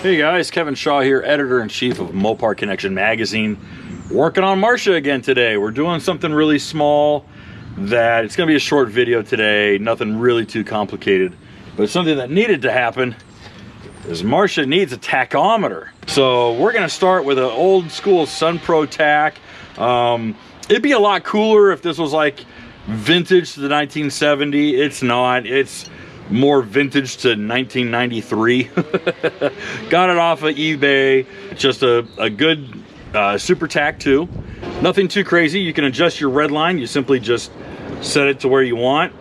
Hey guys, Kevin Shaw here, editor-in-chief of Mopar Connection Magazine. Working on Marsha again today. We're doing something really small that it's gonna be a short video today, nothing really too complicated, but something that needed to happen is Marsha needs a tachometer. So we're gonna start with an old school Sunpro tach. It'd be a lot cooler if this was like vintage to the 1970. It's not, it's more vintage to 1993. Got it off of eBay. Just a good super tach too. Nothing too crazy. You can adjust your red line. You simply just set it to where you want.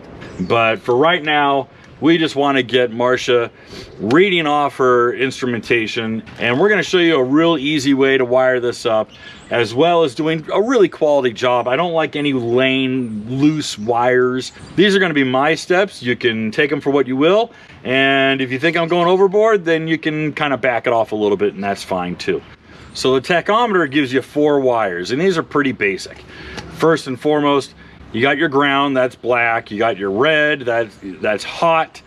But for right now, we just want to get Marsha reading off her instrumentation, and we're going to show you a real easy way to wire this up, as well as doing a really quality job. I don't like any lame, loose wires. These are going to be my steps. You can take them for what you will, and if you think I'm going overboard, then you can kind of back it off a little bit, and that's fine too. So the tachometer gives you 4 wires, and these are pretty basic. First and foremost, you got your ground, that's black. You got your red, that's hot.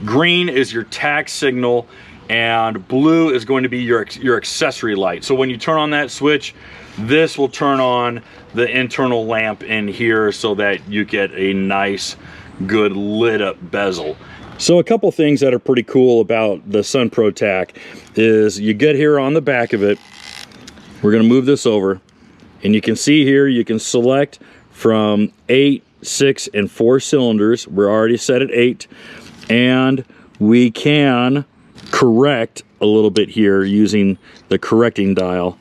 Green is your tach signal, and blue is going to be your accessory light. So when you turn on that switch, this will turn on the internal lamp in here so that you get a nice, good lit up bezel. So a couple things that are pretty cool about the Sunpro tach is you get here on the back of it. We're gonna move this over, and you can see here, you can select from 8, 6, and 4 cylinders. We're already set at 8, and we can correct a little bit here using the correcting dial,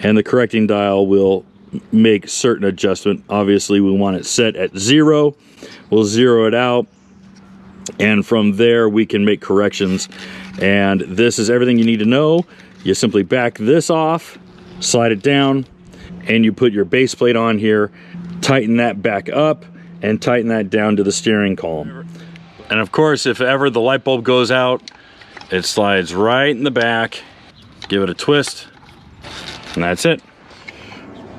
and the correcting dial will make certain adjustment. Obviously we want it set at 0. We'll zero it out, and from there we can make corrections. And this is everything you need to know. You simply back this off, slide it down, and you put your base plate on here, tighten that back up, and tighten that down to the steering column. And of course, if ever the light bulb goes out, it slides right in the back. Give it a twist, and that's it.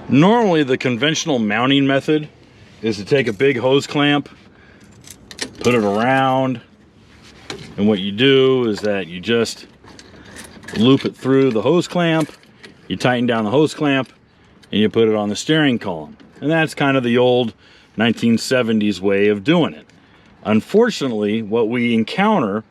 Normally, the conventional mounting method is to take a big hose clamp, put it around, and what you do is that you just loop it through the hose clamp, you tighten down the hose clamp, and you put it on the steering column. And that's kind of the old 1970s way of doing it. Unfortunately, what we encounter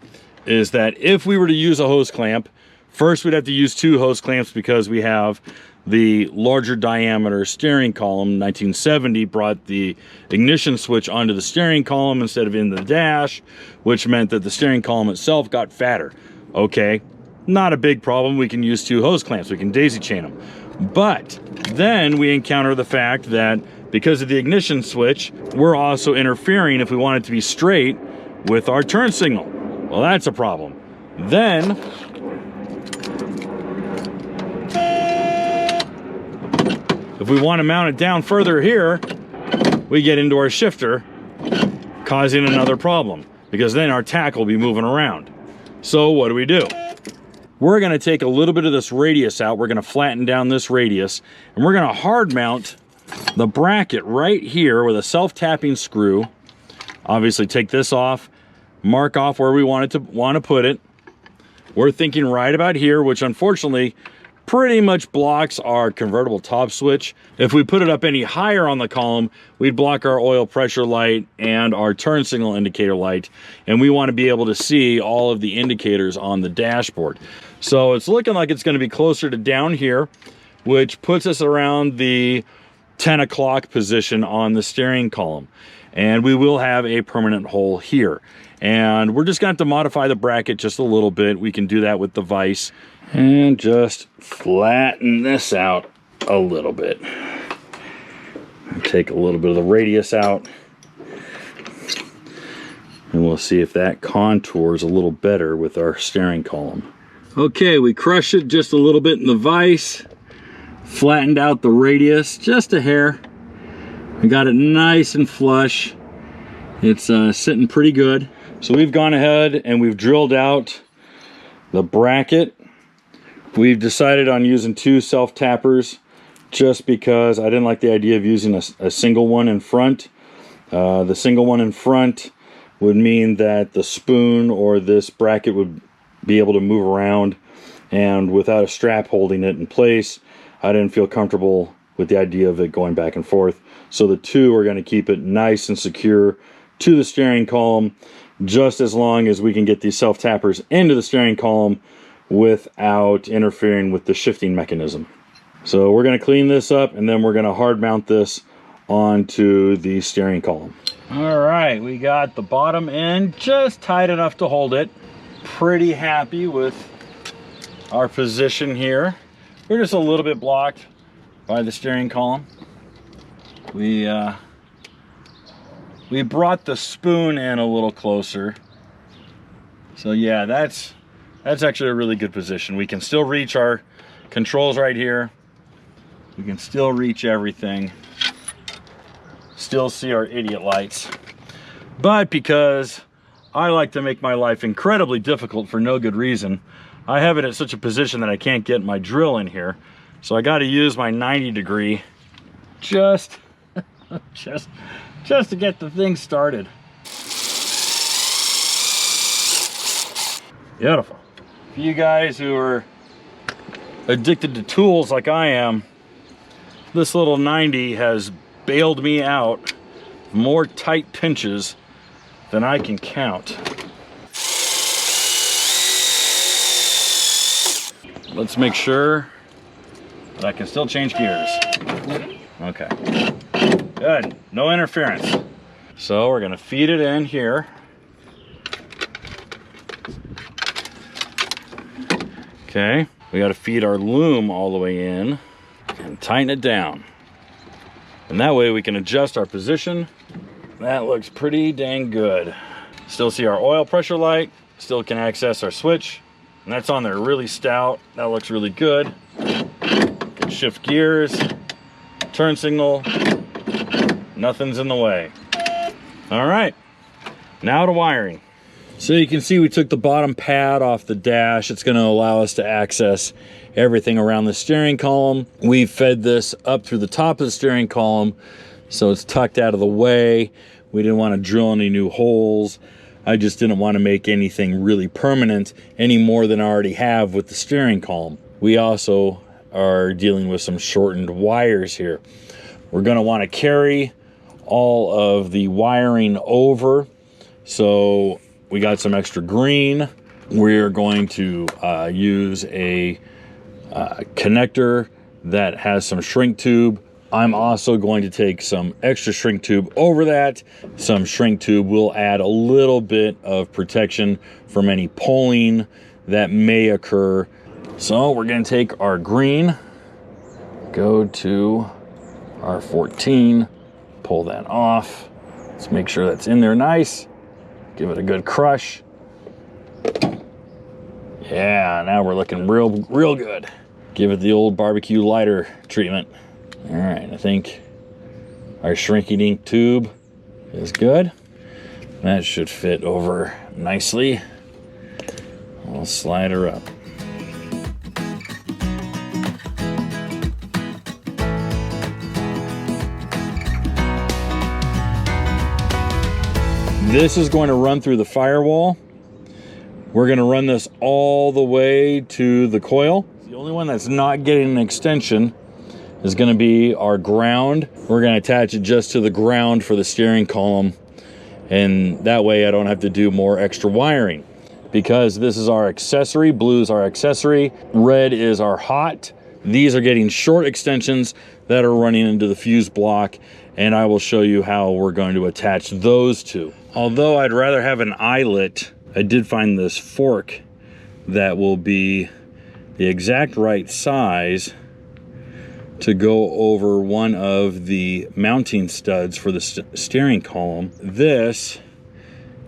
is that if we were to use a hose clamp, first we'd have to use 2 hose clamps because we have the larger diameter steering column. 1970 brought the ignition switch onto the steering column instead of in the dash, which meant that the steering column itself got fatter. Okay, not a big problem. We can use 2 hose clamps. We can daisy chain them. But then we encounter the fact that because of the ignition switch, we're also interfering, if we want it to be straight, with our turn signal. Well, that's a problem. Then if we want to mount it down further here, we get into our shifter, causing another problem, because then our tach will be moving around. So what do? We're going to take a little bit of this radius out. We're going to flatten down this radius, and we're going to hard mount the bracket right here with a self-tapping screw. Obviously take this off, mark off where we want to put it. We're thinking right about here, which unfortunately pretty much blocks our convertible top switch. If we put it up any higher on the column, we'd block our oil pressure light and our turn signal indicator light, and we want to be able to see all of the indicators on the dashboard. So it's looking like it's going to be closer to down here, which puts us around the 10 o'clock position on the steering column. And we will have a permanent hole here. And we're just going to have to modify the bracket just a little bit. We can do that with the vise. And just flatten this out a little bit. Take a little bit of the radius out. And we'll see if that contours a little better with our steering column. Okay, we crushed it just a little bit in the vise. Flattened out the radius just a hair. We got it nice and flush. It's sitting pretty good. So we've gone ahead and we've drilled out the bracket. We've decided on using 2 self-tappers just because I didn't like the idea of using a single one in front. The single one in front would mean that the spoon or this bracket would be able to move around, and without a strap holding it in place, I didn't feel comfortable with the idea of it going back and forth. So the two are going to keep it nice and secure to the steering column, just as long as we can get these self-tappers into the steering column without interfering with the shifting mechanism. So we're going to clean this up, and then we're going to hard mount this onto the steering column. All right, we got the bottom end just tight enough to hold it. Pretty happy with our position here. We're just a little bit blocked by the steering column. We brought the spoon in a little closer. So yeah, that's actually a really good position. We can still reach our controls right here. We can still reach everything. Still see our idiot lights. But because I like to make my life incredibly difficult for no good reason, I have it at such a position that I can't get my drill in here. So I got to use my 90 degree just to get the thing started. Beautiful. For you guys who are addicted to tools like I am, this little 90 has bailed me out more tight pinches than I can count. Let's make sure that I can still change gears. Okay, good, no interference. So we're gonna feed it in here. Okay, we gotta feed our loom all the way in and tighten it down. And that way we can adjust our position. That looks pretty dang good. Still see our oil pressure light, still can access our switch. And that's on there really stout. That looks really good. Can shift gears, turn signal, nothing's in the way. All right, now to wiring. So you can see we took the bottom pad off the dash. It's gonna allow us to access everything around the steering column. We fed this up through the top of the steering column, so it's tucked out of the way. We didn't want to drill any new holes. I just didn't want to make anything really permanent any more than I already have with the steering column. We also are dealing with some shortened wires here. We're going to want to carry all of the wiring over, so we got some extra green. We're going to use a connector that has some shrink tube. I'm also going to take some extra shrink tube over that. Some shrink tube will add a little bit of protection from any pulling that may occur. So we're going to take our green, go to our 14, pull that off. Let's make sure that's in there nice. Give it a good crush. Yeah, now we're looking real good. Give it the old barbecue lighter treatment. All right, I think our shrinking ink tube is good. That should fit over nicely. I'll slide her up. This is going to run through the firewall. We're going to run this all the way to the coil. The only one that's not getting an extension is going to be our ground. We're going to attach it just to the ground for the steering column, and that way I don't have to do more extra wiring. Because this is our accessory, blue is our accessory, red is our hot. These are getting short extensions that are running into the fuse block, and I will show you how we're going to attach those two. Although I'd rather have an eyelet, I did find this fork that will be the exact right size to go over one of the mounting studs for the steering column. This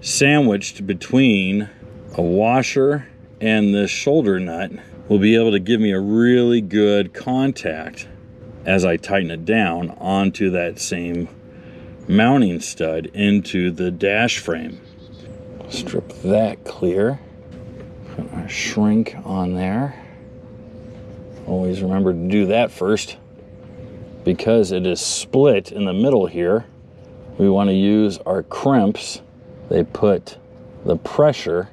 sandwiched between a washer and this shoulder nut will be able to give me a really good contact as I tighten it down onto that same mounting stud into the dash frame. Strip that clear. Put our shrink on there. Always remember to do that first. Because it is split in the middle here, we want to use our crimps. They put the pressure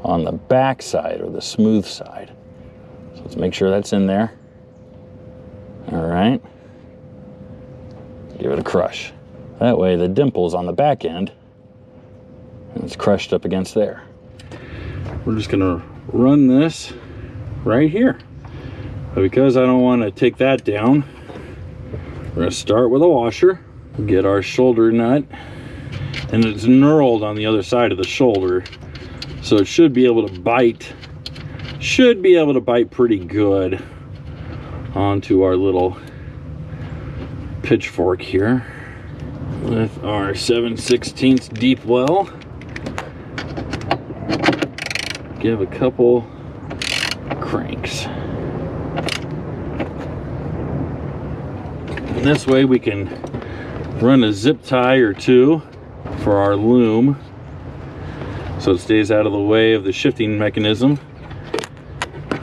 on the back side, or the smooth side. So let's make sure that's in there. All right. Give it a crush. That way the dimple's on the back end and it's crushed up against there. We're just gonna run this right here. But because I don't want to take that down, we're gonna start with a washer, get our shoulder nut, and it's knurled on the other side of the shoulder, so it should be able to bite pretty good onto our little pitchfork here with our 7/16 deep well. Give a couple cranks. And this way we can run a zip tie or two for our loom so it stays out of the way of the shifting mechanism.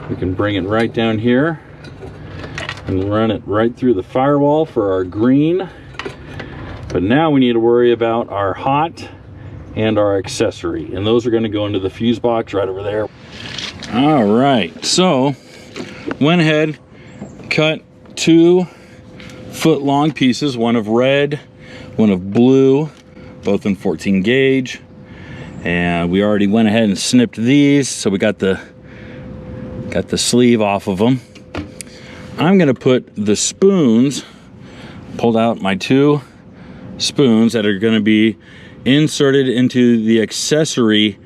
We can bring it right down here and run it right through the firewall for our green. But now we need to worry about our hot and our accessory, and those are going to go into the fuse box right over there. All right, so went ahead, cut 2 foot-long pieces, one of red, one of blue, both in 14 gauge. And we already went ahead and snipped these, so we got the sleeve off of them. I'm gonna put the spoons, pulled out my 2 spoons that are gonna be inserted into the accessory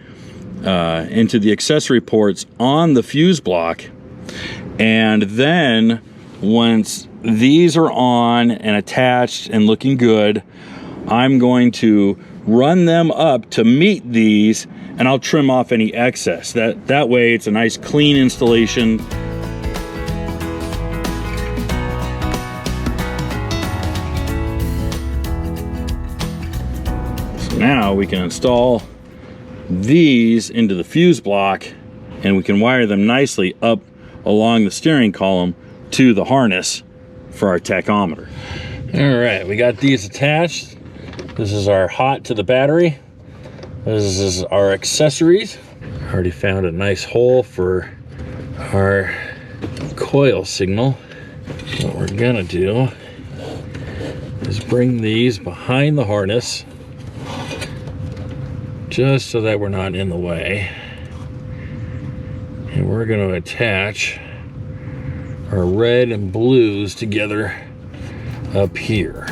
ports on the fuse block. And then once these are on and attached and looking good, I'm going to run them up to meet these, and I'll trim off any excess. That way it's a nice clean installation. So now we can install these into the fuse block, and we can wire them nicely up along the steering column to the harness for our tachometer. All right, we got these attached. This is our hot to the battery. This is our accessories. Already found a nice hole for our coil signal. What we're gonna do is bring these behind the harness just so that we're not in the way. And we're gonna attach our red and blues together up here.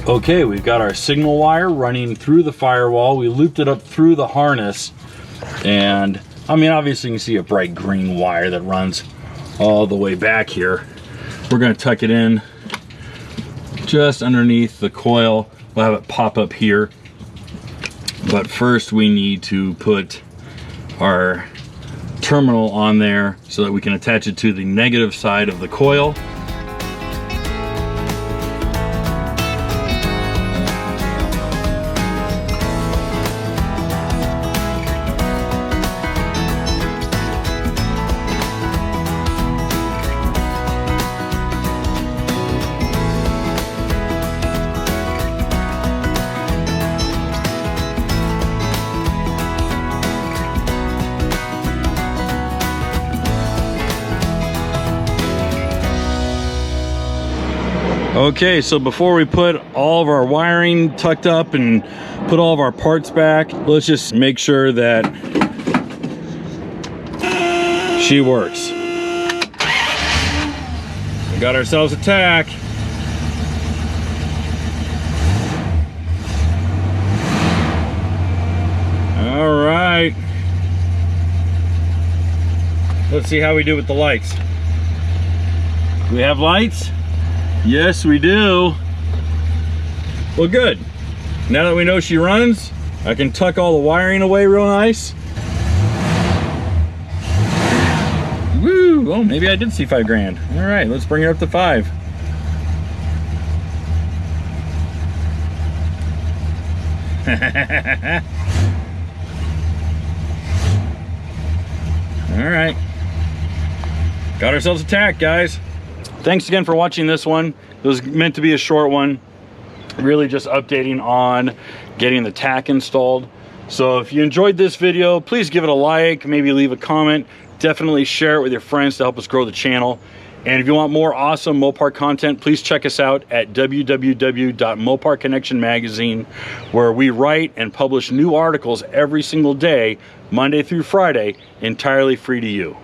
Okay, we've got our signal wire running through the firewall. We looped it up through the harness, and I mean, obviously you can see a bright green wire that runs all the way back here. We're gonna tuck it in just underneath the coil. We'll have it pop up here. But first we need to put our terminal on there so that we can attach it to the negative side of the coil. Okay, so before we put all of our wiring tucked up and put all of our parts back, let's just make sure that she works. We got ourselves a tach. All right. Let's see how we do with the lights. Do we have lights? Yes, we do. Well, good. Now that we know she runs, I can tuck all the wiring away real nice. Woo! Oh, maybe I did see 5 grand. All right, let's bring her up to 5. All right. Got ourselves a tach, guys. Thanks again for watching this one. It was meant to be a short one. Really just updating on getting the tach installed. So if you enjoyed this video, please give it a like, maybe leave a comment. Definitely share it with your friends to help us grow the channel. And if you want more awesome Mopar content, please check us out at www.Mopar Connection Magazine, where we write and publish new articles every single day, Monday through Friday, entirely free to you.